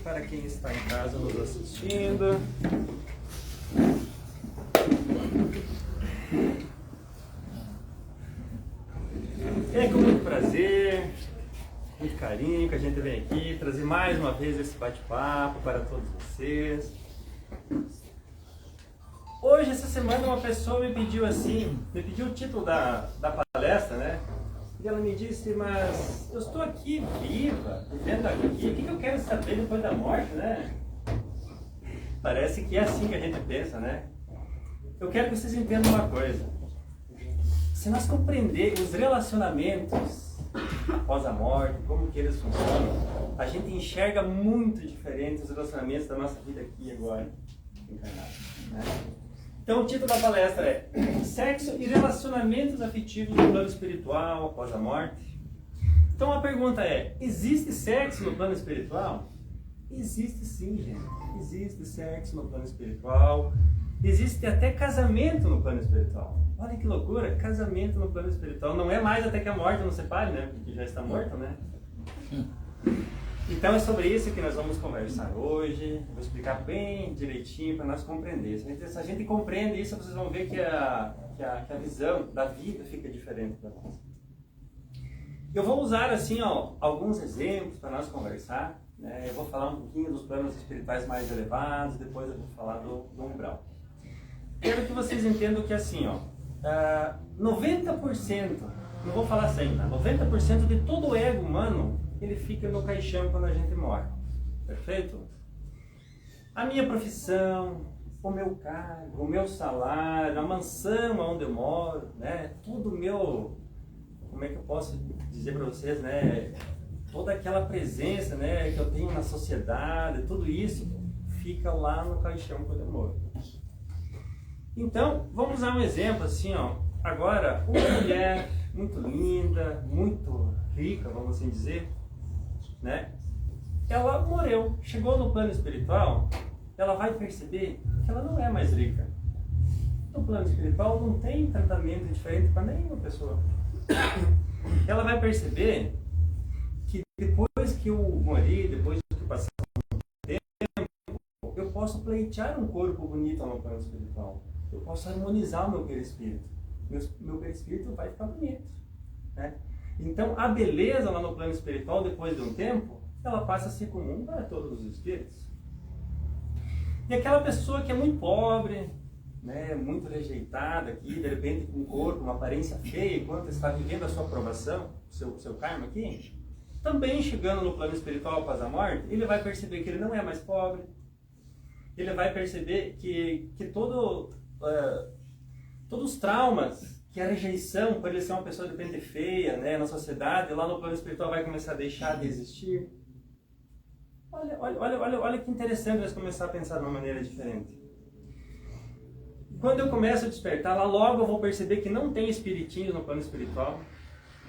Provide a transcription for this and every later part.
Para quem está em casa nos assistindo. É com muito prazer, muito carinho que a gente vem aqui trazer mais uma vez esse bate-papo para todos vocês. Hoje, essa semana, uma pessoa me pediu o título da palestra, né? E ela me disse, mas eu estou aqui viva, vivendo aqui, o que eu quero saber depois da morte, né? Parece que é assim que a gente pensa, né? Eu quero que vocês entendam uma coisa. Se nós compreender os relacionamentos após a morte, como que eles funcionam, a gente enxerga muito diferente os relacionamentos da nossa vida aqui agora, encarnado, né? Então o título da palestra é Sexo e Relacionamentos Afetivos no Plano Espiritual após a morte. Então a pergunta é, existe sexo no plano espiritual? Existe sim, gente. Existe sexo no plano espiritual. Existe até casamento no plano espiritual. Olha que loucura, casamento no plano espiritual. Não é mais até que a morte nos separe, né? Porque já está morto, né? Então é sobre isso que nós vamos conversar hoje. Vou explicar bem direitinho para nós compreender. Se a gente compreende isso, vocês vão ver que a visão da vida fica diferente para nós. Eu vou usar assim, alguns exemplos para nós conversar, né? Eu vou falar um pouquinho dos planos espirituais mais elevados, depois eu vou falar do umbral. Quero que vocês entendam que assim, 90%, não vou falar 100%, tá? 90% de todo o ego humano, ele fica no caixão quando a gente morre. Perfeito? A minha profissão, o meu cargo, o meu salário, a mansão onde eu moro, né? Tudo meu, como é que eu posso dizer para vocês, né? Toda aquela presença, né, que eu tenho na sociedade, tudo isso fica lá no caixão quando eu morro. Então, vamos usar um exemplo assim, agora, uma mulher muito linda, muito rica, vamos assim dizer, né? Ela morreu, chegou no plano espiritual, ela vai perceber que ela não é mais rica. No plano espiritual não tem tratamento diferente para nenhuma pessoa. Ela vai perceber que depois que eu morrer, depois que passar um tempo, eu posso pleitear um corpo bonito no plano espiritual. Eu posso harmonizar o meu perispírito. Meu perispírito vai ficar bonito, né? Então, a beleza lá no plano espiritual, depois de um tempo, ela passa a ser comum para todos os espíritos. E aquela pessoa que é muito pobre, né, muito rejeitada aqui, de repente com um corpo, uma aparência feia, enquanto está vivendo a sua aprovação, o seu karma aqui, também chegando no plano espiritual após a morte, ele vai perceber que ele não é mais pobre, ele vai perceber que todos os traumas, que a rejeição, por ele ser uma pessoa de repente feia, né, na sociedade, lá no plano espiritual vai começar a deixar de existir. Olha que interessante nós começar a pensar de uma maneira diferente. Quando eu começo a despertar, lá logo eu vou perceber que não tem espiritinho no plano espiritual.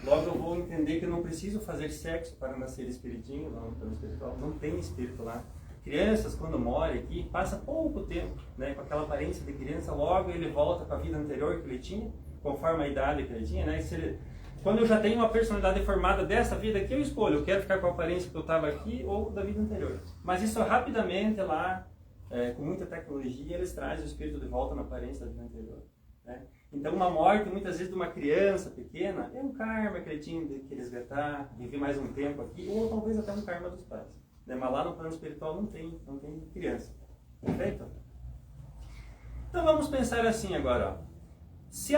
Logo eu vou entender que eu não preciso fazer sexo para nascer espiritinho lá no plano espiritual. Não tem espírito lá. Crianças, quando morrem aqui, passa pouco tempo, né, com aquela aparência de criança, logo ele volta para a vida anterior que ele tinha, conforme a idade que ele tinha, né? Quando eu já tenho uma personalidade formada dessa vida aqui, eu escolho, eu quero ficar com a aparência que eu estava aqui ou da vida anterior. Mas isso rapidamente lá, com muita tecnologia, eles trazem o espírito de volta na aparência da vida anterior, né? Então uma morte, muitas vezes, de uma criança pequena, é um karma que ele tinha que resgatar, viver mais um tempo aqui, ou talvez até um karma dos pais, né? Mas lá no plano espiritual não tem criança. Perfeito? Então vamos pensar assim agora, Se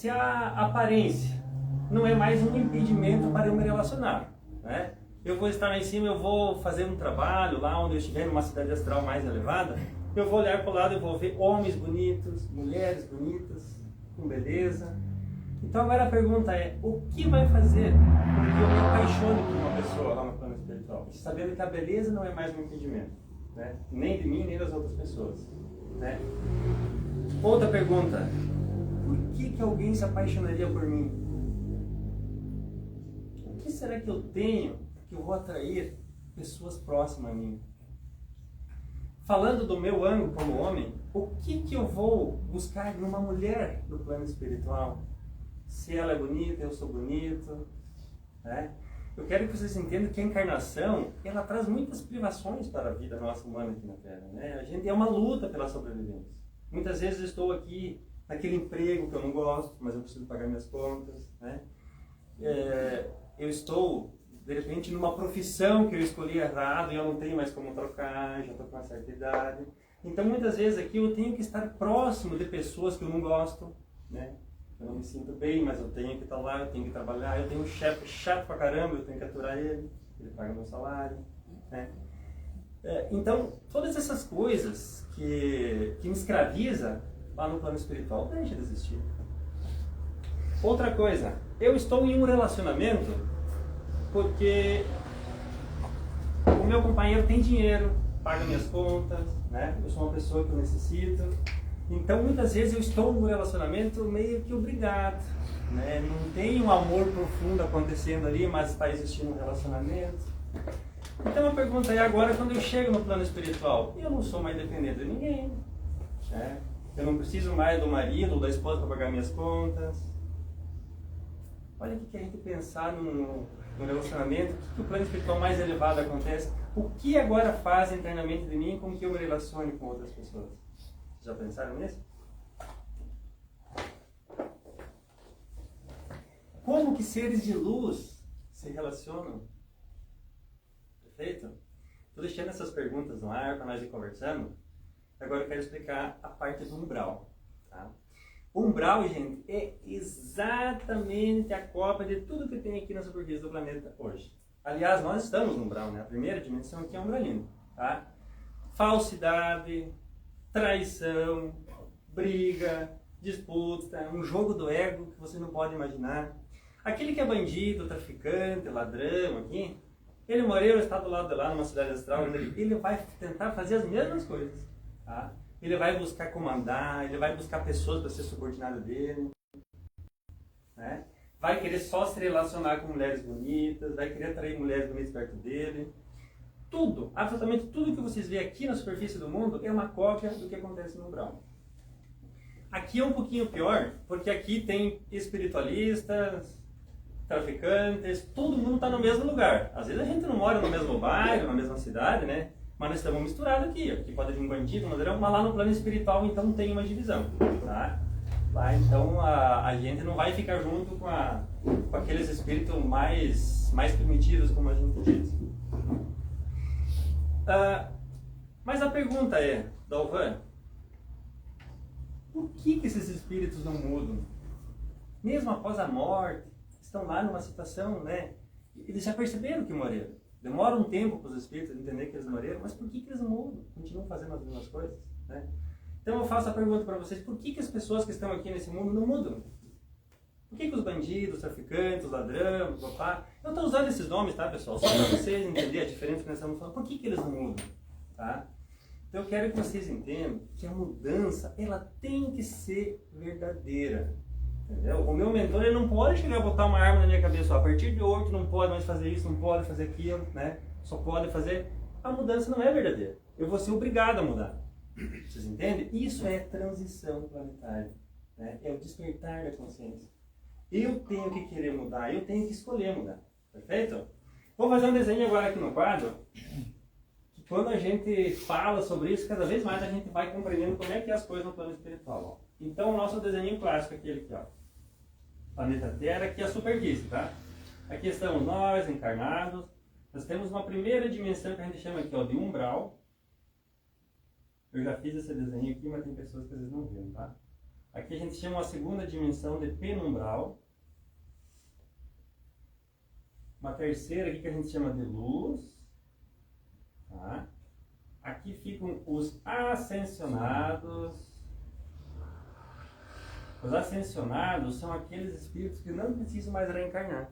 a aparência não é mais um impedimento para eu me relacionar, né? Eu vou estar lá em cima, eu vou fazer um trabalho lá onde eu estiver numa cidade astral mais elevada, eu vou olhar para o lado e vou ver homens bonitos, mulheres bonitas, com beleza. Então agora a pergunta é, o que vai fazer com que eu me apaixone por uma pessoa lá no plano espiritual? Sabendo que a beleza não é mais um impedimento, né? Nem de mim, nem das outras pessoas, né? Outra pergunta, por que alguém se apaixonaria por mim? O que será que eu tenho que eu vou atrair pessoas próximas a mim? Falando do meu ângulo como homem, o que eu vou buscar numa mulher do plano espiritual? Se ela é bonita, eu sou bonito, né? eu quero que vocês entendam que a encarnação, ela traz muitas privações para a vida nossa humana aqui na Terra, né? A gente é uma luta pela sobrevivência. Muitas vezes eu estou aqui naquele emprego que eu não gosto, mas eu preciso pagar minhas contas, né? Eu estou, de repente, numa profissão que eu escolhi errado e eu não tenho mais como trocar, já estou com uma certa idade. Então, muitas vezes aqui eu tenho que estar próximo de pessoas que eu não gosto, né? Eu não me sinto bem, mas eu tenho que estar lá, eu tenho que trabalhar, eu tenho um chefe chato pra caramba, eu tenho que aturar ele paga meu salário, né? Então, todas essas coisas que me escraviza lá no plano espiritual, deixa de existir. Outra coisa, eu estou em um relacionamento porque o meu companheiro tem dinheiro, paga minhas contas, né? Eu sou uma pessoa que eu necessito. Então, muitas vezes eu estou num relacionamento meio que obrigado, né? Não tem um amor profundo acontecendo ali, mas está existindo um relacionamento. Então, a pergunta é agora, quando eu chego no plano espiritual, eu não sou mais dependente de ninguém, né? Eu não preciso mais do marido ou da esposa para pagar minhas contas. Olha o que a gente pensar no relacionamento, o que o plano espiritual mais elevado acontece, o que agora faz internamente de mim com que eu me relacione com outras pessoas. Já pensaram nisso? Como que seres de luz se relacionam? Perfeito? Estou deixando essas perguntas no ar para nós ir conversando. Agora eu quero explicar a parte do umbral. Tá? O umbral, gente, é exatamente a cópia de tudo que tem aqui na superfície do planeta hoje. Aliás, nós estamos no umbral, né? A primeira dimensão aqui é o umbralino. Tá? Falsidade, traição, briga, disputa, um jogo do ego que você não pode imaginar. Aquele que é bandido, traficante, ladrão aqui, ele morreu, está do lado de lá numa cidade astral, ele vai tentar fazer as mesmas coisas. Tá? Ele vai buscar comandar, ele vai buscar pessoas para ser subordinado dele, né? Vai querer só se relacionar com mulheres bonitas, vai querer atrair mulheres bonitas perto dele. Tudo, absolutamente tudo que vocês veem aqui na superfície do mundo é uma cópia do que acontece no umbral. Aqui é um pouquinho pior, porque aqui tem espiritualistas, traficantes, todo mundo está no mesmo lugar. Às vezes a gente não mora no mesmo bairro, na mesma cidade, né? Mas nós estamos misturados aqui. Aqui pode vir um bandido, um ladrão, mas lá no plano espiritual então tem uma divisão. Tá? Lá então a gente não vai ficar junto com aqueles espíritos mais primitivos, como a gente diz. Mas a pergunta é, Dalvan, por que esses espíritos não mudam? Mesmo após a morte, estão lá numa situação, né? Eles já perceberam que morreram. Demora um tempo para os espíritos entender que eles morreram, mas por que eles não mudam? Continuam fazendo as mesmas coisas, né? Então eu faço a pergunta para vocês, por que as pessoas que estão aqui nesse mundo não mudam? Por que os bandidos, os traficantes, os ladrões, papá... Eu estou usando esses nomes, tá, pessoal? Só para vocês entenderem a diferença que nós estamos falando. Por que eles não mudam? Tá? Então eu quero que vocês entendam que a mudança, ela tem que ser verdadeira. Entendeu? O meu mentor, ele não pode chegar a botar uma arma na minha cabeça. Ó, a partir de hoje não pode mais fazer isso, não pode fazer aquilo, né? Só pode fazer... A mudança não é verdadeira. Eu vou ser obrigado a mudar. Vocês entendem? Isso é transição planetária. Né? É o despertar da consciência. Eu tenho que querer mudar, eu tenho que escolher mudar. Perfeito? Vou fazer um desenho agora aqui no quadro. Que quando a gente fala sobre isso, cada vez mais a gente vai compreendendo como é que é as coisas no plano espiritual. Ó. Então o nosso desenho clássico, aquele aqui, ó. Planeta Terra, aqui é a superfície, tá? Aqui estamos nós, encarnados. Nós temos uma primeira dimensão que a gente chama aqui, ó, de umbral. Eu já fiz esse desenho aqui, mas tem pessoas que às vezes não viram, tá? Aqui a gente chama a segunda dimensão de penumbral. Uma terceira aqui que a gente chama de luz. Tá? Aqui ficam os ascensionados. Os ascensionados são aqueles espíritos que não precisam mais reencarnar.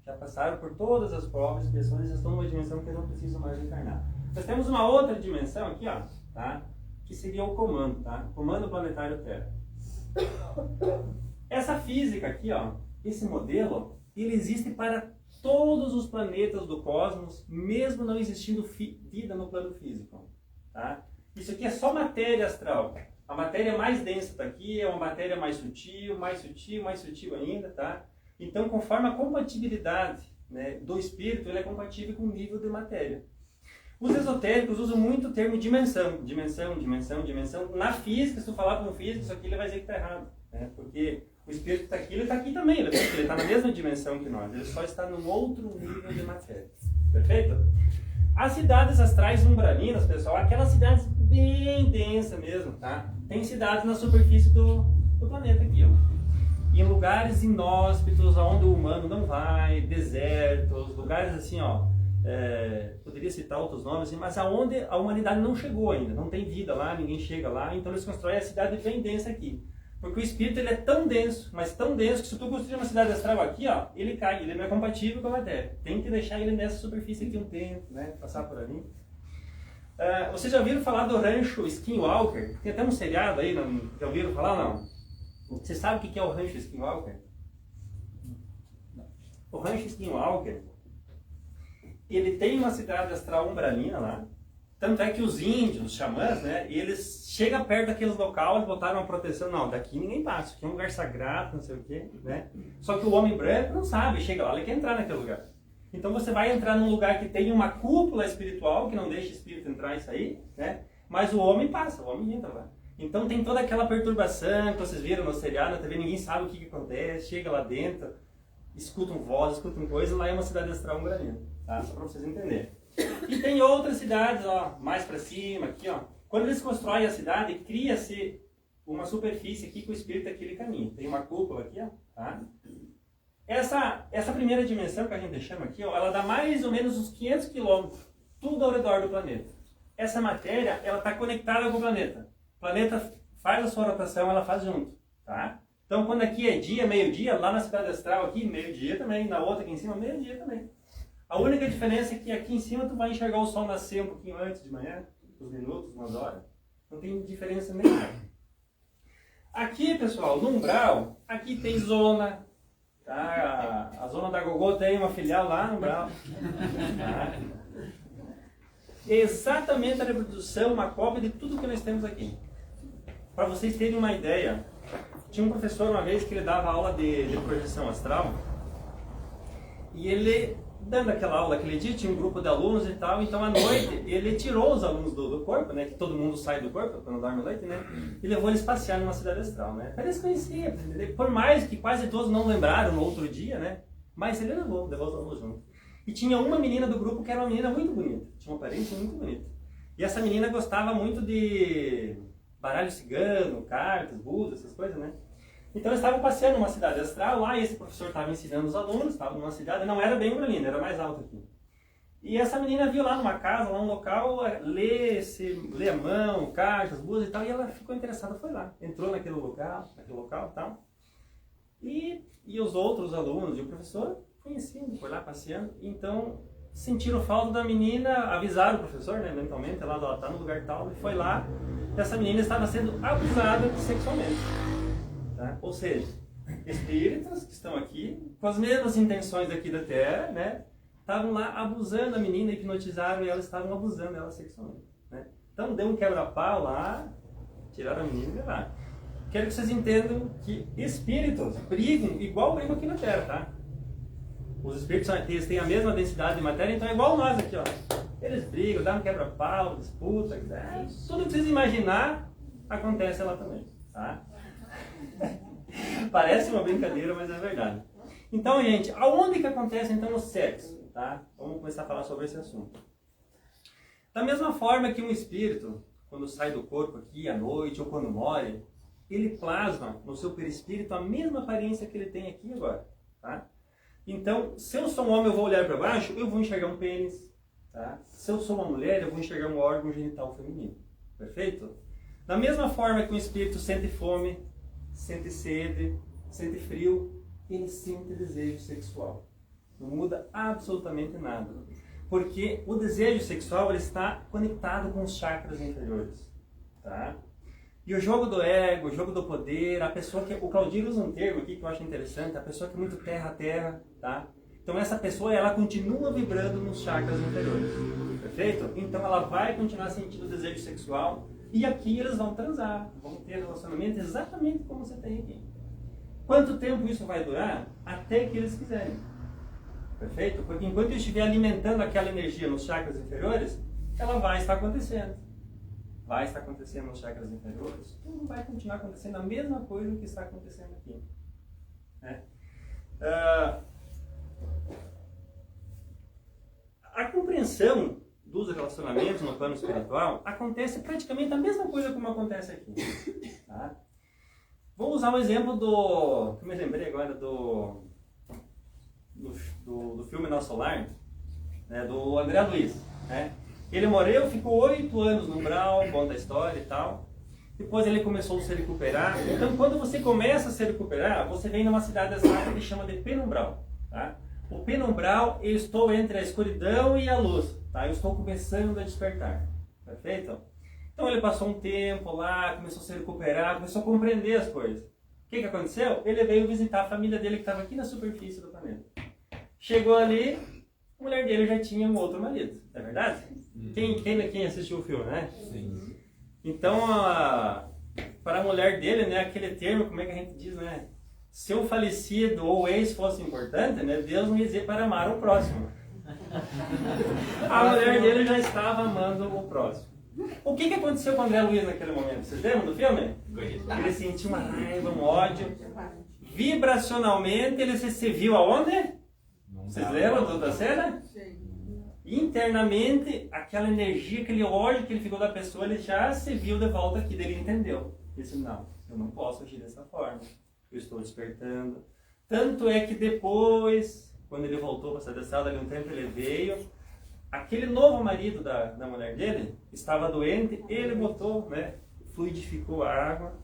Já passaram por todas as provas e expiações e estão numa dimensão que não precisam mais reencarnar. Nós temos uma outra dimensão aqui, ó, tá? Que seria o comando, tá? Comando planetário Terra. Essa física aqui, ó, esse modelo, ele existe para todos os planetas do cosmos, mesmo não existindo vida no plano físico. Tá? Isso aqui é só matéria astral. A matéria mais densa está aqui, é uma matéria mais sutil ainda. Tá? Então, conforme a compatibilidade né, do espírito, ele é compatível com o nível de matéria. Os esotéricos usam muito o termo dimensão. Na física, se tu falar para um físico, isso aqui ele vai dizer que está errado. Né? Porque o espírito está aqui, ele está aqui também. Ele está na mesma dimensão que nós. Ele só está num outro nível de matéria. Perfeito? As cidades astrais umbralinas, pessoal, aquelas cidades bem densas mesmo, tá? Tem cidades na superfície do planeta aqui, ó. Em lugares inóspitos, onde o humano não vai, desertos, lugares assim, ó. Poderia citar outros nomes, mas aonde a humanidade não chegou ainda, não tem vida lá, ninguém chega lá, então eles constroem a cidade bem densa aqui. Porque o espírito ele é tão denso, mas tão denso que se tu construir uma cidade astral aqui, ó, ele cai, ele não é compatível com a matéria. Tem que deixar ele nessa superfície aqui um tempo, né, passar por ali. Vocês já ouviram falar do rancho Skinwalker? Tem até um seriado aí, não, já ouviram falar ou não? Você sabe o que é o rancho Skinwalker? O rancho Skinwalker, ele tem uma cidade astral umbralina lá. Tanto é que os índios, os xamãs, né, eles chegam perto daqueles locais, eles botaram uma proteção, não, daqui ninguém passa, aqui é um lugar sagrado, não sei o quê, né? Só que o homem branco não sabe, chega lá, ele quer entrar naquele lugar. Então você vai entrar num lugar que tem uma cúpula espiritual, que não deixa o espírito entrar e sair, né? Mas o homem passa, o homem entra lá. Então tem toda aquela perturbação que vocês viram no seriado, na TV, ninguém sabe o que acontece, chega lá dentro, escutam voz, escutam coisa, lá é uma cidade astral umbralina, tá? Só para vocês entenderem. E tem outras cidades, ó, mais para cima, aqui, ó. Quando eles constroem a cidade, cria-se uma superfície aqui que o espírito aqui ele caminha. Tem uma cúpula aqui, ó, tá? Essa primeira dimensão que a gente chama aqui, ó, ela dá mais ou menos uns 500 quilômetros, tudo ao redor do planeta. Essa matéria, ela está conectada com o planeta. O planeta faz a sua rotação, ela faz junto, tá? Então, quando aqui é dia, meio-dia, lá na cidade astral aqui, meio-dia também, na outra aqui em cima, meio-dia também. A única diferença é que aqui em cima tu vai enxergar o sol nascer um pouquinho antes de manhã, uns minutos, umas horas. Não tem diferença nenhuma. Aqui, pessoal, no umbral, aqui tem zona. Tá? A zona da Gogô tem uma filial lá no umbral. Tá? Exatamente a reprodução, uma cópia de tudo que nós temos aqui. Para vocês terem uma ideia, tinha um professor uma vez que ele dava aula de projeção astral. E ele, dando aquela aula aquele dia, tinha um grupo de alunos e tal, então à noite ele tirou os alunos do corpo, né, que todo mundo sai do corpo quando dorme à noite, né, e levou eles passear numa cidade astral, né. Eles conheciam, por mais que quase todos não lembraram no outro dia, né, mas ele levou os alunos junto. E tinha uma menina do grupo que era uma menina muito bonita, tinha uma aparência muito bonita. E essa menina gostava muito de baralho cigano, cartas, búzios, essas coisas, né. Então eles estavam passeando numa cidade astral, lá esse professor estava ensinando os alunos, estava numa cidade, não era bem umbralina, era mais alto aqui. E essa menina viu lá numa casa, lá um local, ler a mão, cartas, búzios e tal, e ela ficou interessada, foi lá, entrou naquele local e tal. E os outros alunos e o professor conheciam, foi lá passeando, então sentiram falta da menina, avisaram o professor, né, mentalmente, ela está no lugar tal, e foi lá, essa menina estava sendo abusada sexualmente. Tá? Ou seja, espíritos que estão aqui, com as mesmas intenções aqui da Terra, né, estavam lá abusando a menina, hipnotizaram e elas estavam abusando ela sexualmente. Né? Então deu um quebra-pau lá, tiraram a menina e levaram. Quero que vocês entendam que espíritos brigam igual brigam aqui na Terra, tá? Os espíritos eles têm a mesma densidade de matéria, então é igual nós aqui, ó. Eles brigam, dão um quebra-pau, disputa, tudo que vocês imaginar acontece lá também, tá? Parece uma brincadeira, mas é verdade. Então, gente, aonde que acontece então o sexo? Tá? Vamos começar a falar sobre esse assunto. Da mesma forma que um espírito, quando sai do corpo aqui à noite ou quando morre, ele plasma no seu perispírito a mesma aparência que ele tem aqui agora. Tá? Então, se eu sou um homem, eu vou olhar para baixo, eu vou enxergar um pênis. Tá? Se eu sou uma mulher, eu vou enxergar um órgão genital feminino. Perfeito? Da mesma forma que um espírito sente fome, sente sede, sente frio, ele sente desejo sexual. Não muda absolutamente nada. Porque o desejo sexual ele está conectado com os chakras inferiores. Tá? E o jogo do ego, o jogo do poder, a pessoa que... O Claudinho usa um termo aqui que eu acho interessante, a pessoa que é muito terra a terra, tá? Então essa pessoa, ela continua vibrando nos chakras inferiores. Perfeito? Então ela vai continuar sentindo o desejo sexual. E aqui eles vão transar, vão ter relacionamento exatamente como você tem aqui. Quanto tempo isso vai durar? Até que eles quiserem. Perfeito? Porque enquanto eu estiver alimentando aquela energia nos chakras inferiores, ela vai estar acontecendo. Vai estar acontecendo nos chakras inferiores. Tudo vai continuar acontecendo a mesma coisa que está acontecendo aqui. Né? A compreensão dos relacionamentos no plano espiritual acontece praticamente a mesma coisa como acontece aqui. Tá? Vou usar um exemplo que eu me lembrei agora do filme Nosso Lar, né, do André Luiz. Né? Ele morreu, ficou 8 anos no umbral, conta a história e tal. Depois ele começou a se recuperar. Então, quando você começa a se recuperar, você vem numa cidade exata que chama de penumbral. Tá? O penumbral, eu estou entre a escuridão e a luz. Tá? Eu estou começando a despertar. Perfeito? Então, ele passou um tempo lá, começou a se recuperar, começou a compreender as coisas. O que aconteceu? Ele veio visitar a família dele que estava aqui na superfície do planeta. Chegou ali, a mulher dele já tinha um outro marido. É verdade? Quem assistiu o filme, né? Sim. Então, para a mulher dele, né, aquele termo, como é que a gente diz, né? Se o falecido ou o ex fosse importante, né, Deus não ia dizer para amar o próximo. A mulher dele já estava amando o próximo. O que aconteceu com o André Luiz naquele momento? Vocês lembram do filme? Ele sentiu uma raiva, um ódio. Vibracionalmente, ele se viu aonde? Vocês lembram da cena? Internamente, aquela energia, aquele ódio que ele ficou da pessoa, ele já se viu de volta aqui, ele entendeu. Ele disse, não, eu não posso agir dessa forma. Eu estou despertando. Tanto é que depois, quando ele voltou para essa descada, ali um tempo ele veio, aquele novo marido da mulher dele estava doente, ele botou, né, fluidificou a água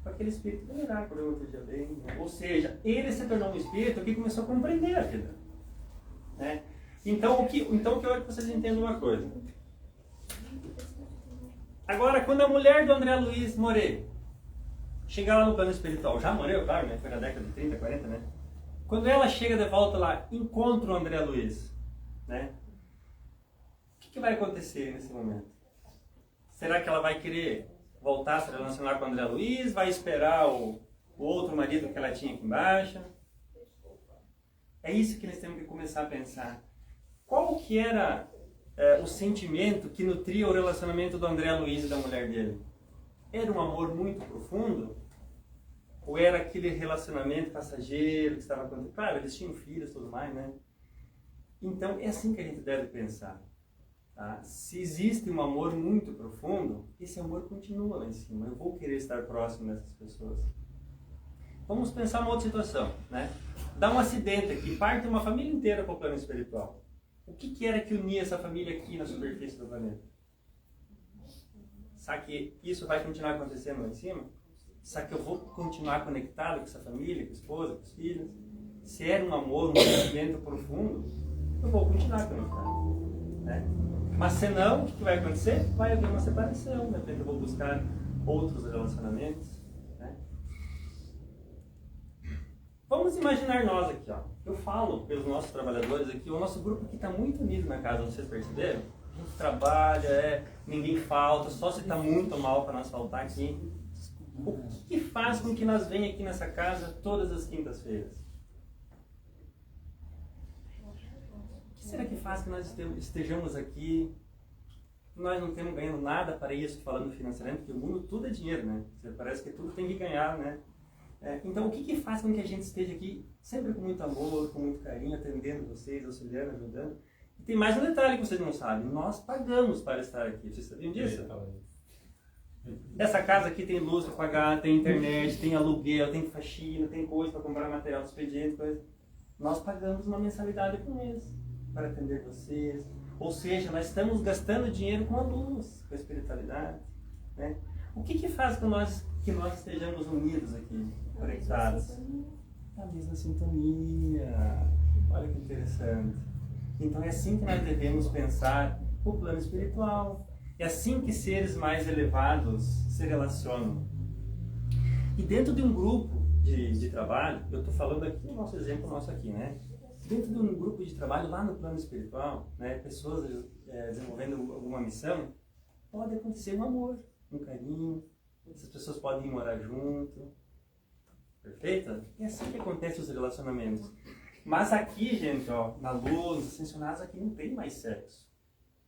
para aquele espírito melhorar, para o outro dia bem. Né? Ou seja, ele se tornou um espírito que começou a compreender a vida. Né? Então, eu quero que vocês entendam uma coisa. Agora, quando a mulher do André Luiz morrer, chegar lá no plano espiritual, já morreu, claro, né? Foi na década de 30, 40, né? Quando ela chega de volta lá, encontra o André Luiz, né? O que vai acontecer nesse momento? Será que ela vai querer voltar a se relacionar com o André Luiz? Vai esperar o outro marido que ela tinha aqui embaixo? É isso que eles temos que começar a pensar. Qual que era o sentimento que nutria o relacionamento do André Luiz e da mulher dele? Era um amor muito profundo? Ou era aquele relacionamento passageiro que estava acontecendo? Claro, eles tinham filhos e tudo mais, né? Então, é assim que a gente deve pensar. Tá? Se existe um amor muito profundo, esse amor continua lá em cima. Eu vou querer estar próximo dessas pessoas. Vamos pensar uma outra situação, né? Dá um acidente aqui, parte uma família inteira para o plano espiritual. O que era que unia essa família aqui na superfície do planeta? Será que isso vai continuar acontecendo lá em cima? Será que eu vou continuar conectado com essa família, com a esposa, com os filhos? Se era um amor, um sentimento profundo, eu vou continuar conectado. Né? Mas se não, o que vai acontecer? Vai haver uma separação. De repente eu vou buscar outros relacionamentos. Né? Vamos imaginar nós aqui, ó. Eu falo pelos nossos trabalhadores aqui, o nosso grupo aqui está muito unido na casa, vocês perceberam? A gente trabalha, ninguém falta, só se está muito mal para nós faltar aqui. O que faz com que nós venhamos aqui nessa casa todas as quintas-feiras? O que será que faz que nós estejamos aqui? Nós não estamos ganhando nada para isso, falando financeiramente, porque o mundo tudo é dinheiro, né? Parece que tudo tem que ganhar, né? Então, o que faz com que a gente esteja aqui sempre com muito amor, com muito carinho, atendendo vocês, auxiliando, ajudando? E tem mais um detalhe que vocês não sabem. Nós pagamos para estar aqui. Vocês sabiam disso? Essa casa aqui tem luz para pagar, tem internet, tem aluguel, tem faxina, tem coisa para comprar material de expediente, coisa. Nós pagamos uma mensalidade por mês para atender vocês. Ou seja, nós estamos gastando dinheiro com a luz, com a espiritualidade. Né? O que faz com que nós estejamos unidos aqui, conectados? A mesma sintonia. Olha que interessante. Então é assim que nós devemos pensar o plano espiritual. É assim que seres mais elevados se relacionam. E dentro de um grupo de trabalho, eu estou falando aqui, o nosso exemplo nosso aqui, né? Dentro de um grupo de trabalho lá no plano espiritual, né, pessoas desenvolvendo alguma missão, pode acontecer um amor, um carinho, essas pessoas podem ir morar junto. Perfeito? É assim que acontecem os relacionamentos. Mas aqui, gente, ó, na luz, nos ascensionados, aqui não tem mais sexo.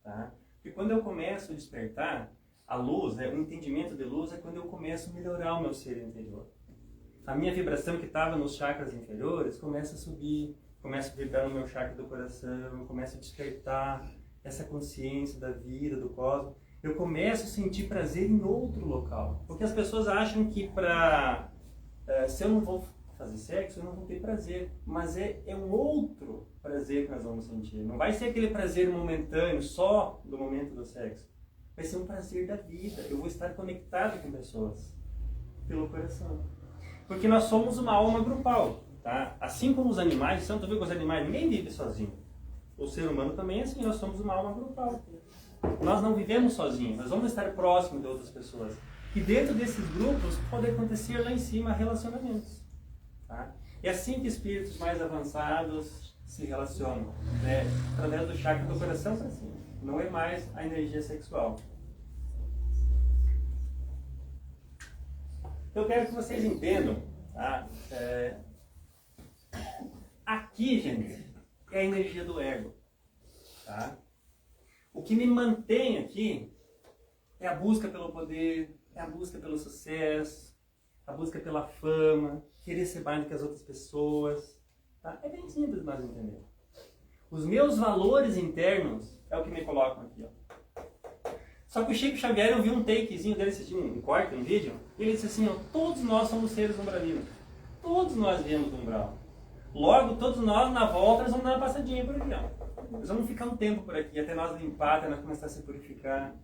Tá? Porque quando eu começo a despertar, a luz, né, o entendimento de luz é quando eu começo a melhorar o meu ser interior. A minha vibração que estava nos chakras inferiores começa a subir, começa a vibrar no meu chakra do coração, começa a despertar essa consciência da vida, do cosmos. Eu começo a sentir prazer em outro local. Porque as pessoas acham que se eu não vou fazer sexo, eu não vou ter prazer. Mas é um outro prazer que nós vamos sentir. Não vai ser aquele prazer momentâneo, só do momento do sexo. Vai ser um prazer da vida. Eu vou estar conectado com pessoas pelo coração. Porque nós somos uma alma grupal, tá? Assim como os animais, você não viu que os animais, ninguém vive sozinho. O ser humano também é assim, nós somos uma alma grupal. Nós não vivemos sozinhos, nós vamos estar próximos de outras pessoas. E dentro desses grupos pode acontecer lá em cima relacionamentos. Tá? É assim que espíritos mais avançados se relacionam, né? Através do chakra do coração para cima. Não é mais a energia sexual. Eu quero que vocês entendam, tá? Aqui, gente, é a energia do ego. Tá? O que me mantém aqui é a busca pelo poder, é a busca pelo sucesso, a busca pela fama, querer ser mais do que as outras pessoas. Tá? É bem simples nós entender. Os meus valores internos é o que me colocam aqui. Ó. Só que o Chico Xavier, eu vi um takezinho dele, assistindo um corte, um vídeo, e ele disse assim, ó, todos nós somos seres umbralinos. Todos nós viemos do umbral. Logo, todos nós, na volta, nós vamos dar uma passadinha por aqui. Ó. Nós vamos ficar um tempo por aqui, até nós limpar, até nós começar a se purificar.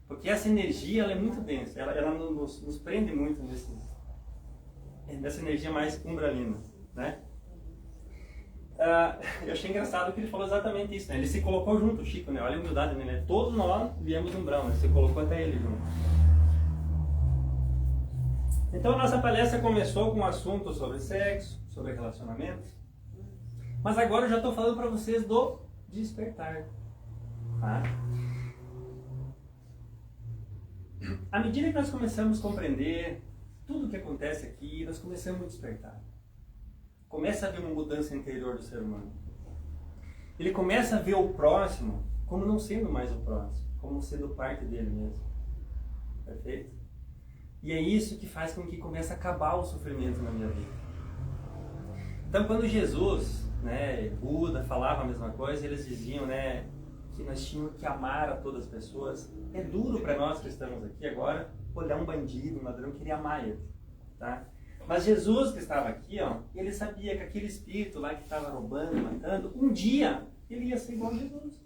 Porque essa energia, ela é muito densa, ela nos prende muito nessa energia mais umbralina, né? Eu achei engraçado que ele falou exatamente isso, né? Ele se colocou junto, o Chico, né? Olha a humildade dele, né? Todos nós viemos do umbral, né? Se colocou até ele junto. Então a nossa palestra começou com um assunto sobre sexo, sobre relacionamento. Mas agora eu já estou falando para vocês do despertar. Tá? À medida que nós começamos a compreender tudo o que acontece aqui, nós começamos a despertar. Começa a haver uma mudança interior do ser humano. Ele começa a ver o próximo como não sendo mais o próximo, como sendo parte dele mesmo. Perfeito? E é isso que faz com que comece a acabar o sofrimento na minha vida. Então, quando Jesus, né, Buda falava a mesma coisa, eles diziam, né, que nós tínhamos que amar a todas as pessoas. É duro para nós que estamos aqui agora olhar um bandido, um ladrão, querer amar ele. Tá? Mas Jesus que estava aqui, ó, ele sabia que aquele espírito lá que estava roubando, matando, um dia ele ia ser igual a Jesus.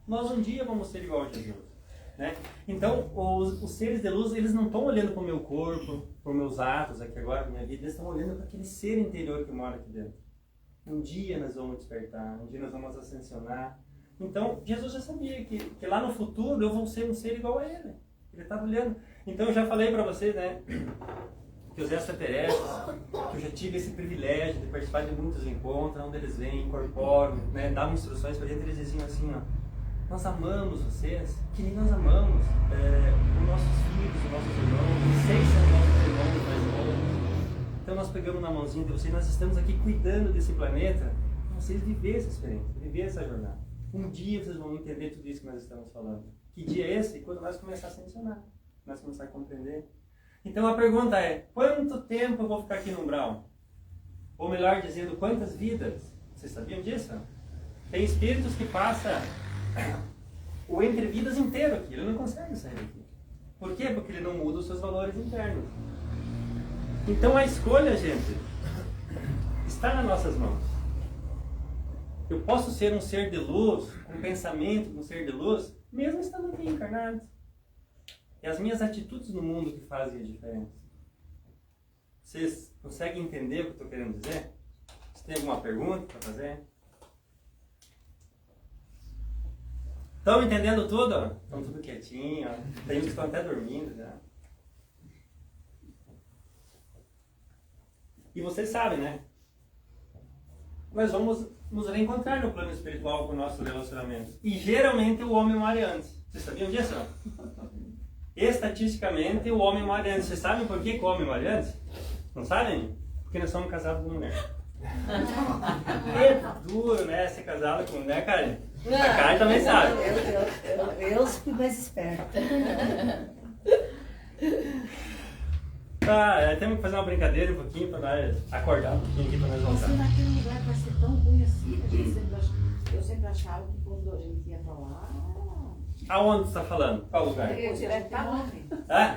Nós um dia vamos ser igual a Jesus. Né? Então, os seres de luz, eles não estão olhando para o meu corpo, para os meus atos aqui agora, para a minha vida, eles estão olhando para aquele ser interior que mora aqui dentro. Um dia nós vamos despertar, um dia nós vamos ascensionar. Então, Jesus já sabia que lá no futuro eu vou ser um ser igual a ele. Ele estava olhando. Então, eu já falei para vocês, né, que os extraterrestres, que eu já tive esse privilégio de participar de muitos encontros, onde eles vêm, incorporam, né, davam instruções para a gente, eles diziam assim, ó, nós amamos vocês, que nem nós amamos os nossos filhos, os nossos irmãos, vocês são nossos irmãos mais novos. Então nós pegamos na mãozinha de vocês, nós estamos aqui cuidando desse planeta, para vocês viverem essa experiência, viver essa jornada. Um dia vocês vão entender tudo isso que nós estamos falando. Que dia é esse? Quando nós começar a ascensionar, nós começar a compreender. Então a pergunta é, quanto tempo eu vou ficar aqui no umbral? Ou melhor dizendo, quantas vidas? Vocês sabiam disso? Tem espíritos que passam o entre vidas inteiro aqui, ele não consegue sair daqui. Por quê? Porque ele não muda os seus valores internos. Então a escolha, gente, está nas nossas mãos. Eu posso ser um ser de luz, um pensamento de um ser de luz, mesmo estando aqui encarnado. É as minhas atitudes no mundo que fazem a diferença. Vocês conseguem entender o que eu estou querendo dizer? Você tem alguma pergunta para fazer? Estão entendendo tudo? Estão tudo quietinho. Tem uns que estão até dormindo já. E vocês sabem, né? Nós vamos nos reencontrar no plano espiritual com o nosso relacionamento. E geralmente o homem morre antes. Vocês sabiam disso? Estatisticamente o homem morre antes. Vocês sabem por que o homem morre antes? Não sabem? Porque nós somos casados com mulher. É duro, né? Ser casado com, né, Karen? A Karen também sabe. Eu fui mais esperta. Tá, temos que fazer uma brincadeira um pouquinho pra nós acordar um pouquinho aqui pra nós voltar. Você naquele lugar vai ser tão ruim assim. Eu sempre achava que quando a gente ia pra lá. Aonde você tá falando? Qual lugar? Ah?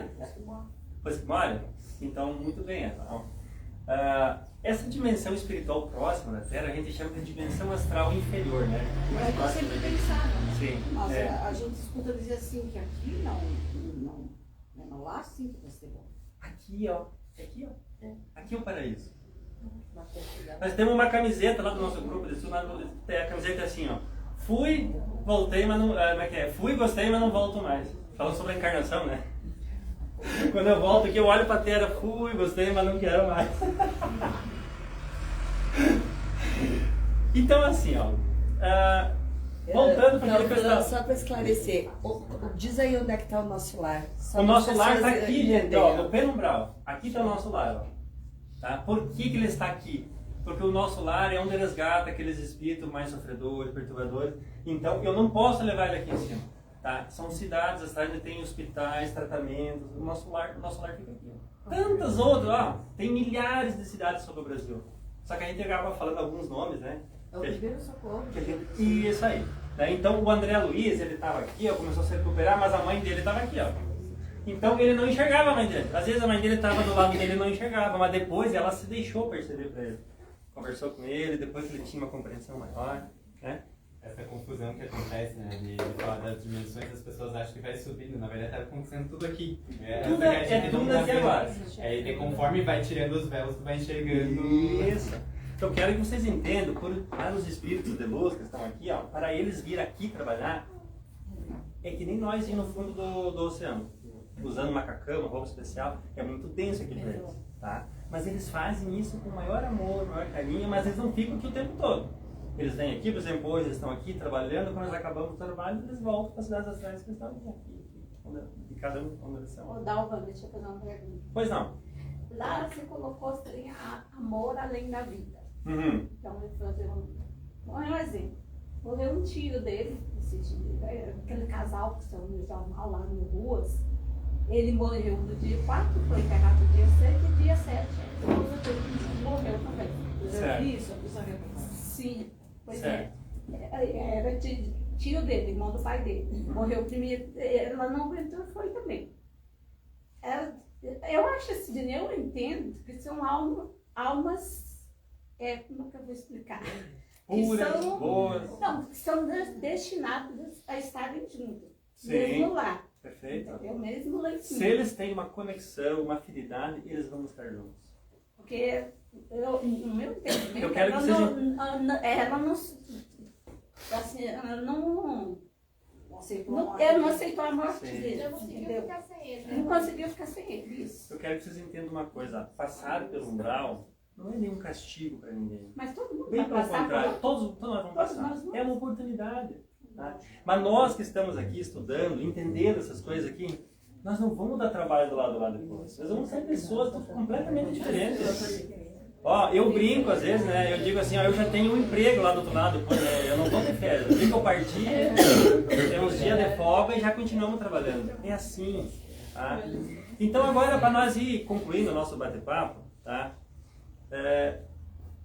Depois que morre? Então, muito bem. Então, essa dimensão espiritual próxima da Terra, a gente chama de dimensão astral inferior, né? Mas eu sempre pensava. Sim. Mas a gente escuta dizer assim que aqui não lá sim que vai ser bom. Aqui, ó. Aqui é o paraíso. Nós temos uma camiseta lá do nosso grupo de estudo, a camiseta é assim, ó. Fui, voltei, mas não. Como é que é? Fui, gostei, mas não volto mais. Falando sobre a encarnação, né? Quando eu volto aqui, eu olho pra terra, fui, gostei, mas não quero mais. Então, assim, ó. Voltando para aquele questão. Só para esclarecer, diz aí onde é que está o nosso lar. O nosso lar está aqui, gente, ó, no penumbral. Aqui está o nosso lar, ó. Tá? Por que ele está aqui? Porque o nosso lar é onde resgata aqueles espíritos mais sofredores, perturbadores. Então, eu não posso levar ele aqui em cima. Tá? São cidades, as cidades tem hospitais, tratamentos. O nosso lar fica aqui. Ó. Tantas outras, ó. Tem milhares de cidades sobre o Brasil. Só que a gente acaba falando alguns nomes, né? É o primeiro socorro. Isso aí. Então, o André Luiz, ele estava aqui, ó, começou a se recuperar, mas a mãe dele estava aqui, ó. Então, ele não enxergava a mãe dele. Às vezes a mãe dele estava do lado dele e não enxergava, mas depois ela se deixou perceber para ele. Conversou com ele, depois ele tinha uma compreensão maior, né? Essa confusão que acontece, né, de falar das dimensões, as pessoas acham que vai subindo, na verdade está acontecendo tudo aqui. Tudo aqui agora. E conforme vai tirando os véus, tu vai enxergando. Isso. Então, quero que vocês entendam, para os espíritos de luz que estão aqui, ó, para eles vir aqui trabalhar, é que nem nós ir no fundo do oceano, usando macacão, roupa especial, é muito denso aqui para eles, tá? Mas eles fazem isso com maior amor, maior carinho, mas eles não ficam aqui o tempo todo. Eles vêm aqui, por exemplo, hoje eles estão aqui trabalhando, quando nós acabamos o trabalho, eles voltam para as cidades astrais que estão aqui, de cada um, onde eles são. Ô, Dalva, deixa eu fazer uma pergunta. Pois não. Lá você colocou assim, amor além da vida. Uhum. Então, ele fazer um exemplo. Morreu um tio dele, aquele casal que são no jornal lá no Ruas. Ele morreu no dia 4, foi enterrado no dia 6 e dia 7. A esposa dele morreu também. Certo. Isso, a pessoa que Sim, pois Certo. Era tio dele, irmão do pai dele. Morreu primeiro, ela não aguentou, foi também. Eu acho assim, eu entendo que são almas, como que eu vou explicar? Puras, boas. Não, que são destinadas a estarem juntos. Sim. Mesmo lá. Perfeito. Entendeu? Mesmo lá em Se cima. eles têm uma conexão, uma afinidade, eles vão estar juntos. Porque, no meu entendimento, Eu quero que ela vocês... ela não aceitou a morte Sim. dele. Não conseguiu Entendeu? ficar sem ele. Não conseguiu ficar sem ele, isso. Eu quero que vocês entendam uma coisa. Passar pelo umbral não é nenhum castigo para ninguém. Mas todo mundo Bem vai pelo passar contrário, por... todos nós vamos passar. nós vamos. É uma oportunidade. Tá? Mas nós que estamos aqui estudando, entendendo essas coisas aqui, nós não vamos dar trabalho do lado lá depois. Nós vamos ser pessoas completamente diferentes. Ó, eu brinco às vezes, né? Eu digo assim, ó, eu já tenho um emprego lá do outro lado, depois, né? Eu não vou ter férias. Eu digo que eu parti, temos dia de folga e já continuamos trabalhando. É assim, tá? Então agora, para nós ir concluindo o nosso bate-papo, tá?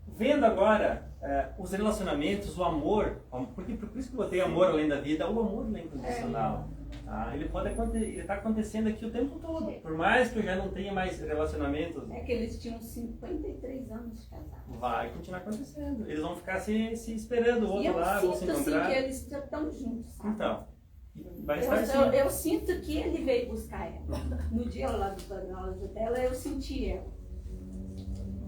Vendo agora os relacionamentos, o amor, porque por isso que eu botei amor além da vida, o amor não é incondicional. Tá? Ele está acontecendo aqui o tempo todo. Por mais que eu já não tenha mais relacionamentos, É que eles tinham 53 anos de casado. vai continuar acontecendo. Eles vão ficar se esperando o E outro eu lá, vão se sinto assim encontrar. que eles já estão juntos, sabe? Então, vai estar assim. Eu sinto que ele veio buscar ela. No dia lá do banho dela, eu senti ela.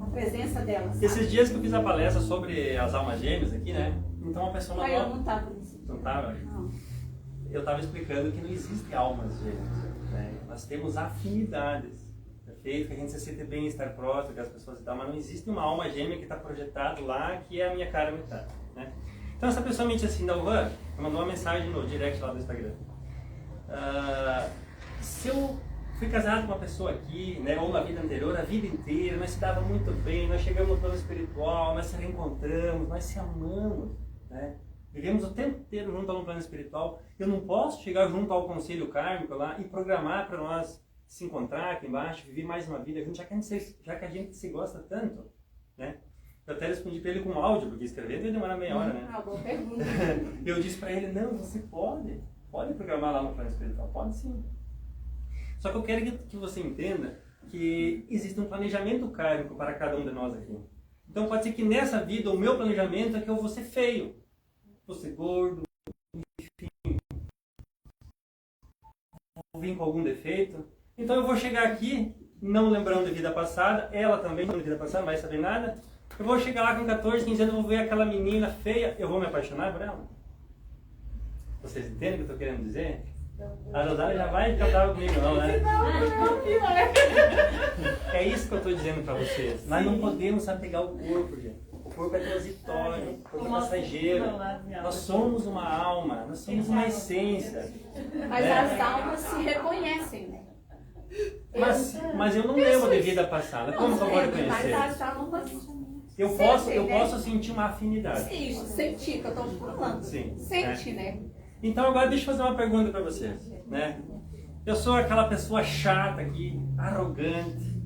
A presença dela, sabe? Esses dias que eu fiz a palestra sobre as almas gêmeas aqui, né? Então uma pessoa Mas eu nova... não estava nesse dia. Não estava? Não. Eu estava explicando que não existe almas gêmeas, né? Nós temos afinidades, perfeito? Que a gente se sente bem estar próximo das pessoas e tal, mas não existe uma alma gêmea que está projetado lá, que é a minha cara metade, né? Então essa pessoa me disse assim, Dalvan, mandou uma mensagem no direct lá do Instagram. Se eu fui casado com uma pessoa aqui, né, ou na vida anterior, a vida inteira, nós se dava muito bem, nós chegamos no plano espiritual, nós se reencontramos, nós se amamos, né? Vivemos o tempo inteiro junto no plano espiritual. Eu não posso chegar junto ao conselho kármico lá e programar para nós se encontrar aqui embaixo, viver mais uma vida junto, já que a gente se gosta tanto, né? Eu até respondi para ele com áudio, porque escrever vai demorar meia hora, né? Boa pergunta. Eu disse para ele, não, você pode programar lá no plano espiritual, pode sim. Só que eu quero que você entenda que existe um planejamento kármico para cada um de nós aqui. Então pode ser que nessa vida o meu planejamento é que eu vou ser feio, vou ser gordo, enfim, vou vir com algum defeito. Então eu vou chegar aqui não lembrando de vida passada, ela também não de vida passada, não vai saber nada. Eu vou chegar lá com 14, 15 anos, vou ver aquela menina feia, eu vou me apaixonar por ela? Vocês entendem o que eu estou querendo dizer? A Rosália já vai ficar brava comigo não, né? É isso que eu estou dizendo para vocês. Nós não podemos apegar o corpo, gente. O corpo é transitório, o corpo é passageiro. Nós somos uma alma, nós somos uma essência. Mas né? as almas se reconhecem, né? Mas eu não lembro de vida passada. Como que eu vou Mas reconhecer? as almas Eu sentem, né? posso sentir uma afinidade. Isso, sentir que eu tô falando. Sim. Sente, né? Então agora deixa eu fazer uma pergunta para vocês, né? Eu sou aquela pessoa chata aqui, arrogante,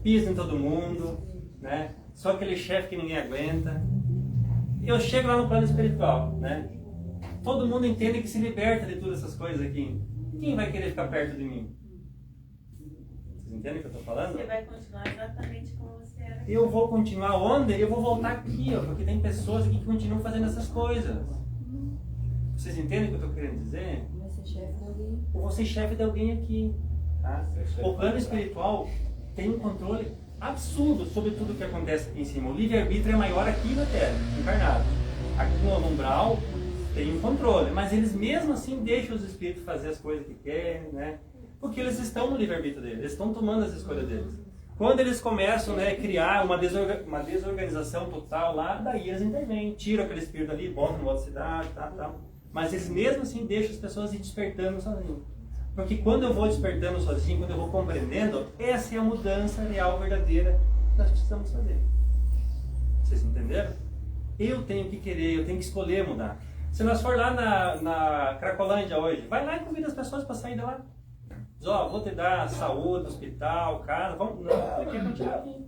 piso em todo mundo, né? Sou aquele chefe que ninguém aguenta. Eu chego lá no plano espiritual, né? Todo mundo entende que se liberta de todas essas coisas aqui. Quem vai querer ficar perto de mim? Vocês entendem o que eu estou falando? Você vai continuar exatamente como você era. Eu vou continuar onde? Eu vou voltar aqui, ó, porque tem pessoas aqui que continuam fazendo essas coisas. Vocês entendem o que eu estou querendo dizer? Vai ser chefe de alguém. Eu vou ser chefe de alguém aqui. Tá? O plano espiritual tem um controle absurdo sobre tudo que acontece aqui em cima. O livre-arbítrio é maior aqui na Terra, encarnado. Aqui no umbral tem um controle, mas eles mesmo assim deixam os espíritos fazer as coisas que querem, né? Porque eles estão no livre-arbítrio deles, eles estão tomando as escolhas deles. Quando eles começam, né, a criar uma desorganização total lá, daí eles intervêm, tiram aquele espírito ali, botam em outra cidade, tal. Mas eles mesmo assim deixam as pessoas ir despertando sozinhos. Porque quando eu vou despertando sozinho, quando eu vou compreendendo, essa é a mudança real, verdadeira que nós precisamos fazer. Vocês entenderam? Eu tenho que querer, eu tenho que escolher mudar. Se nós for lá na Cracolândia hoje, vai lá e convida as pessoas para sair de lá. Diz, ó, vou te dar saúde, hospital, casa, vamos... Não, eu quero continuar aqui.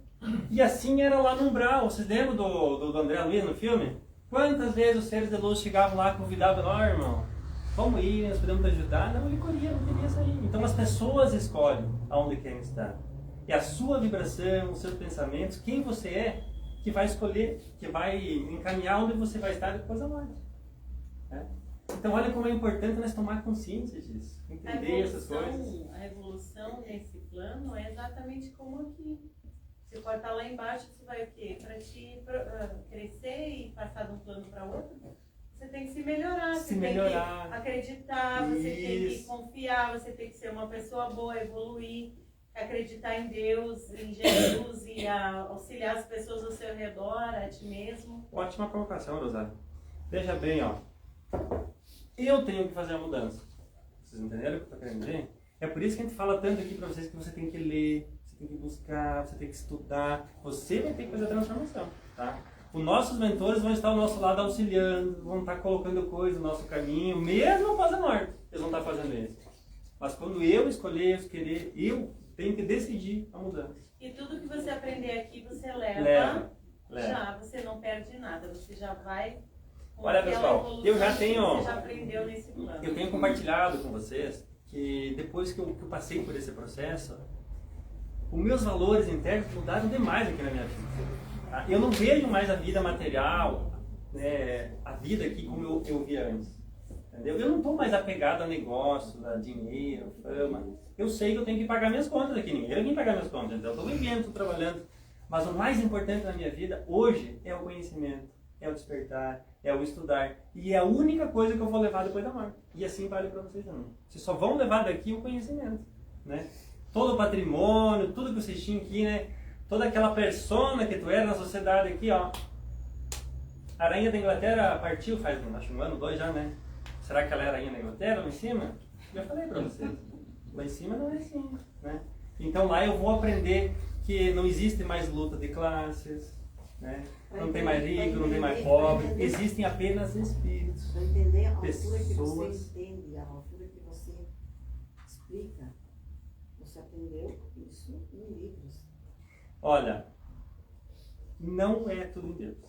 E assim era lá no umbral. Vocês lembram do André Luiz no filme? Quantas vezes os seres de luz chegavam lá e convidavam, ó, irmão, vamos ir, nós podemos te ajudar? Não, ele corria, não queria sair. Então as pessoas escolhem aonde querem estar. É a sua vibração, os seus pensamentos, quem você é, que vai escolher, que vai encaminhar onde você vai estar depois da morte. É? Então olha como é importante nós tomar consciência disso, entender essas coisas. A evolução nesse plano é exatamente como aqui. Você pode estar lá embaixo, você vai o quê? Para te crescer e passar de um plano para outro, você tem que se melhorar, você tem que acreditar, você tem que confiar, você tem que ser uma pessoa boa, evoluir, acreditar em Deus, em Jesus e auxiliar as pessoas ao seu redor, a ti mesmo. Ótima colocação, Rosário. Veja bem, ó. Eu tenho que fazer a mudança. Vocês entenderam o que eu estou querendo dizer? É por isso que a gente fala tanto aqui para vocês que você tem que ler, você tem que buscar, você tem que estudar. Você vai ter que fazer a transformação, tá? Os nossos mentores vão estar ao nosso lado auxiliando, vão estar colocando coisas no nosso caminho, mesmo após a morte. Eles vão estar fazendo isso. Mas quando eu escolher, querer, eu tenho que decidir a mudança. E tudo que você aprender aqui, você leva. Já, você não perde nada, você já vai... Olha, pessoal, eu já tenho... Você já aprendeu nesse plano. Eu tenho compartilhado com vocês que depois que eu passei por esse processo, os meus valores internos mudaram demais aqui na minha vida. Eu não vejo mais a vida material, né, a vida aqui como eu via antes. Entendeu? Eu não estou mais apegado a negócio, a dinheiro, fama. Eu sei que eu tenho que pagar minhas contas aqui. Ninguém vai vir pagar minhas contas. Então, eu estou vivendo, estou trabalhando. Mas o mais importante na minha vida hoje é o conhecimento, é o despertar, é o estudar. E é a única coisa que eu vou levar depois da morte. E assim vale para vocês também. Vocês só vão levar daqui o conhecimento, né? Todo o patrimônio, tudo que vocês tinham aqui, né? Toda aquela persona que tu era na sociedade aqui, ó. A rainha da Inglaterra partiu faz, acho, 1 ano, 2 já, né? Será que ela era a rainha da Inglaterra lá em cima? Já falei para vocês. Lá lá em cima não é assim, né? Então lá eu vou aprender que não existe mais luta de classes, né? Não tem mais rico, não tem mais pobre, existem apenas espíritos. Para entender a altura que você Pessoas. entende, a altura que você explica, você aprendeu isso em livros. Olha, não é tudo em Deus.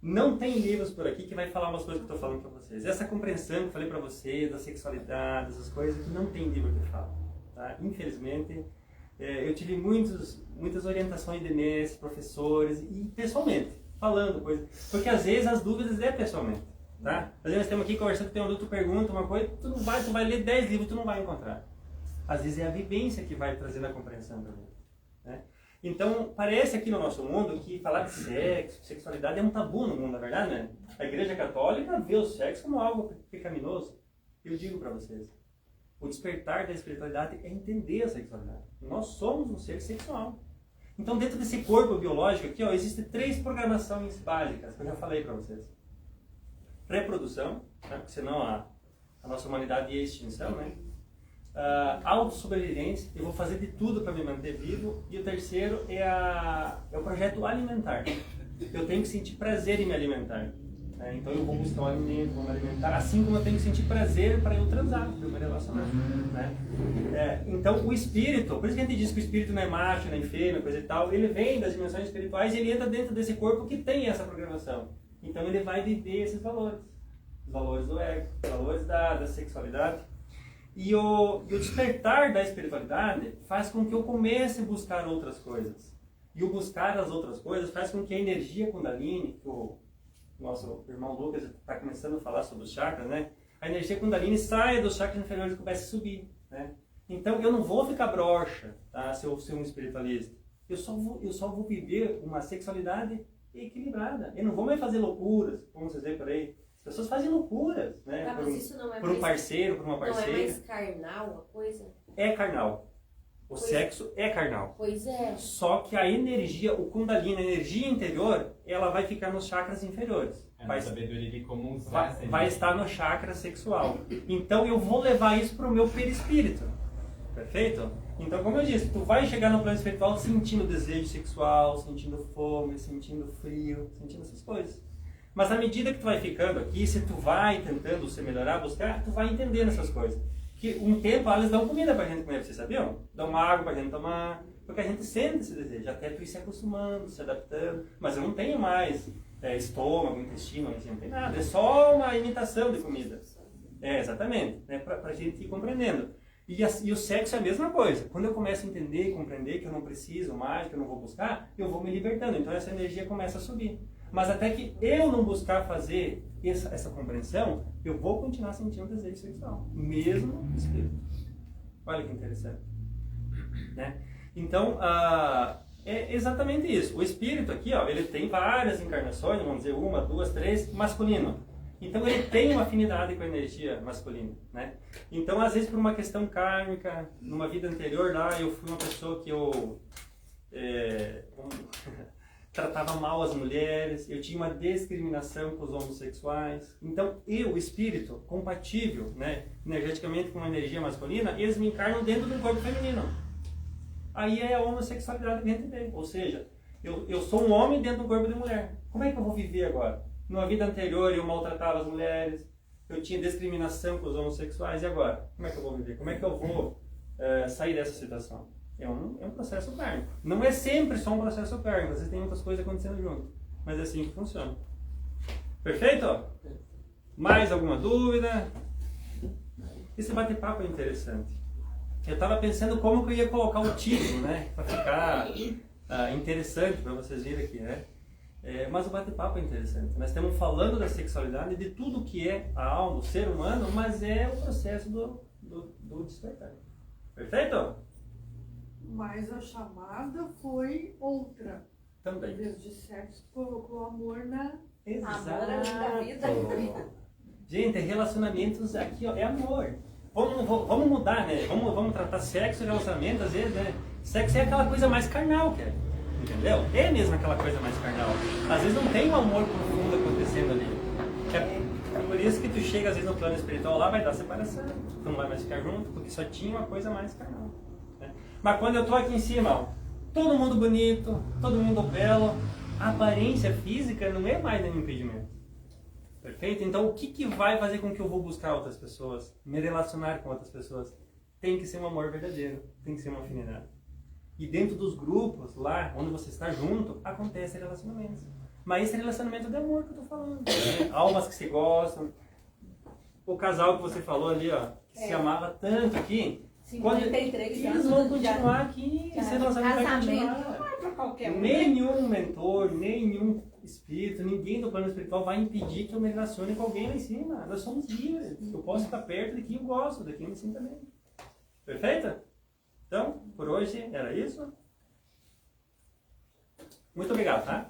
Não tem livros por aqui que vai falar umas coisas que eu estou falando para vocês. Essa compreensão que eu falei para vocês, da sexualidade, essas coisas, não tem livro que fala. Tá? Infelizmente, eu tive muitas orientações de mestres, professores e pessoalmente, falando coisas. Porque às vezes as dúvidas é pessoalmente. Tá? Às vezes nós estamos aqui conversando, tem um adulto pergunta uma coisa, tu vai ler 10 livros, tu não vai encontrar. Às vezes é a vivência que vai trazendo a compreensão para mim. Né? Então, parece aqui no nosso mundo que falar de sexo, sexualidade é um tabu no mundo, na verdade, né? A Igreja Católica vê o sexo como algo pecaminoso. Eu digo para vocês, o despertar da espiritualidade é entender a sexualidade. Nós somos um ser sexual. Então, dentro desse corpo biológico aqui, ó, existem 3 programações básicas, que eu já falei para vocês. Reprodução, né? Porque senão a nossa humanidade ia extinção, né? Autossobrevivência, eu vou fazer de tudo para me manter vivo. E o terceiro é o projeto alimentar. Eu tenho que sentir prazer em me alimentar. Né? Então eu vou buscar um alimento, vou me alimentar, assim como eu tenho que sentir prazer para eu transar, para eu me relacionar. Né? Então o espírito, por isso que a gente diz que o espírito não é macho, nem fêmea, coisa e tal, ele vem das dimensões espirituais e ele entra dentro desse corpo que tem essa programação. Então ele vai viver esses valores. Os valores do ego, os valores da sexualidade. E o despertar da espiritualidade faz com que eu comece a buscar outras coisas. E o buscar as outras coisas faz com que a energia Kundalini, que o nosso irmão Lucas está começando a falar sobre os chakras, né? A energia Kundalini saia dos chakras inferiores e comece a subir. Né? Então eu não vou ficar broxa, tá? Se eu ser um espiritualista. Eu só vou viver uma sexualidade equilibrada. Eu não vou mais fazer loucuras, como vocês veem por aí. As pessoas fazem loucuras, né? Ah, mas isso não é por um parceiro, por uma parceira. Não é mais carnal a coisa? É carnal. O sexo é carnal. Pois é. Só que a energia, o Kundalini, a energia interior, ela vai ficar nos chakras inferiores. Vai sabedoria de como usar essa vai energia. estar no chakra sexual. Então eu vou levar isso para o meu perispírito. Perfeito? Então, como eu disse, tu vai chegar no plano espiritual sentindo desejo sexual, sentindo fome, sentindo frio, sentindo essas coisas. Mas à medida que tu vai ficando aqui, se tu vai tentando se melhorar, buscar, tu vai entendendo essas coisas. Que um tempo elas dão comida pra gente comer, vocês sabiam? Dão uma água pra gente tomar, porque a gente sente esse desejo, até tu ir se acostumando, se adaptando. Mas eu não tenho mais estômago, intestino, assim, não tem nada, é só uma imitação de comida. Exatamente, né? Pra gente ir compreendendo. E o sexo é a mesma coisa. Quando eu começo a entender e compreender que eu não preciso mais, que eu não vou buscar, eu vou me libertando. Então essa energia começa a subir. Mas até que eu não buscar fazer essa compreensão, eu vou continuar sentindo desejo sexual, mesmo no espírito. Olha que interessante. Né? Então, é exatamente isso. O espírito aqui, ó, ele tem várias encarnações, vamos dizer, 1, 2, 3, masculino. Então ele tem uma afinidade com a energia masculina. Né? Então, às vezes, por uma questão kármica, numa vida anterior lá, eu fui uma pessoa que eu... tratava mal as mulheres, eu tinha uma discriminação com os homossexuais. Então, o espírito, compatível, né, energeticamente com a energia masculina, eles me encarnam dentro do corpo feminino. Aí é a homossexualidade que a gente tem. Ou seja, eu sou um homem dentro do corpo de mulher. Como é que eu vou viver agora? Numa vida anterior eu maltratava as mulheres, eu tinha discriminação com os homossexuais, e agora? Como é que eu vou viver? Como é que eu vou sair dessa situação? É um processo kármico. Não é sempre só um processo kármico, às vezes tem outras coisas acontecendo junto. Mas é assim que funciona. Perfeito? Mais alguma dúvida? Esse bate-papo é interessante. Eu estava pensando como que eu ia colocar o título, né? Para ficar interessante para vocês virem aqui, né? Mas o bate-papo é interessante. Nós estamos falando da sexualidade, de tudo que é a alma, o ser humano, mas é o processo do despertar. Perfeito? Mas a chamada foi outra. Também. Em vez de sexo, colocou amor na... Exato. Amor da vida. Gente, relacionamentos aqui, ó, é amor. Vamos mudar, né? Vamos tratar sexo e relacionamento, às vezes, né? Sexo é aquela coisa mais carnal, cara. Entendeu? É mesmo aquela coisa mais carnal. Às vezes não tem um amor profundo acontecendo ali. Por isso que tu chega às vezes no plano espiritual lá, vai dar separação. Tu não vai mais ficar junto, porque só tinha uma coisa mais carnal. Né? Mas quando eu tô aqui em cima, ó, todo mundo bonito, todo mundo belo, a aparência física não é mais nenhum impedimento. Perfeito? Então o que vai fazer com que eu vou buscar outras pessoas? Me relacionar com outras pessoas? Tem que ser um amor verdadeiro, tem que ser uma afinidade. E dentro dos grupos, lá onde você está junto, acontece relacionamentos. Mas esse relacionamento de amor que eu tô falando. Né? Almas que se gostam. O casal que você falou ali, ó, que se amava tanto aqui. 53 eles anos. vão continuar aqui. Esse relacionamento vai Casamento continuar. não é pra qualquer um. Nenhum mentor, nenhum espírito, ninguém do plano espiritual vai impedir que eu me relacione com alguém lá em cima. Nós somos livres. Eu posso ficar perto de quem eu gosto, de quem eu me sinto bem. Perfeito? Então, por hoje era isso. Muito obrigado, tá?